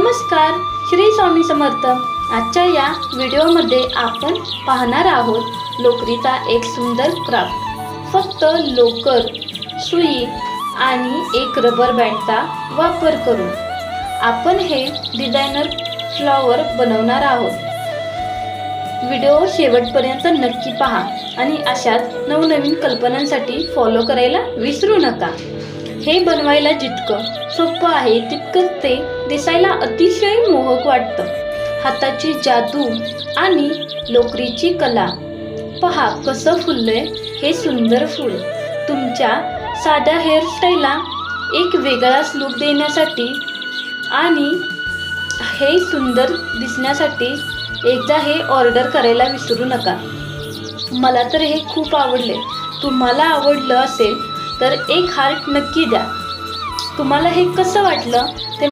नमस्कार, श्री स्वामी समर्थ। आजच्या या व्हिडिओमध्ये आपण पाहणार आहोत लोकरीचा एक सुंदर क्राफ्ट। फक्त लोकर, सुई आणि एक रबर बँडचा वापर करून आपण हे डिझायनर फ्लॉवर बनवणार आहोत। व्हिडिओ शेवटपर्यंत नक्की पहा आणि अशाच नवनवीन कल्पनांसाठी फॉलो करायला विसरू नका। हे बनवायला जितकं सोपं आहे तितकंच ते दिसायला अतिशय मोहक वाटतं। हाताची जादू आणि लोकरीची कला पहा कसं फुललंय हे सुंदर फूल। तुमच्या साध्या हेअरस्टाईलला एक वेगळाच लुक देण्यासाठी आणि हे सुंदर दिसण्यासाठी एकदा हे ऑर्डर करायला विसरू नका। मला तर हे खूप आवडले। तुम्हाला आवडलं असेल तर एक हार्ट नक्की द्या। तुम्हाला हे कसं वाटलं ते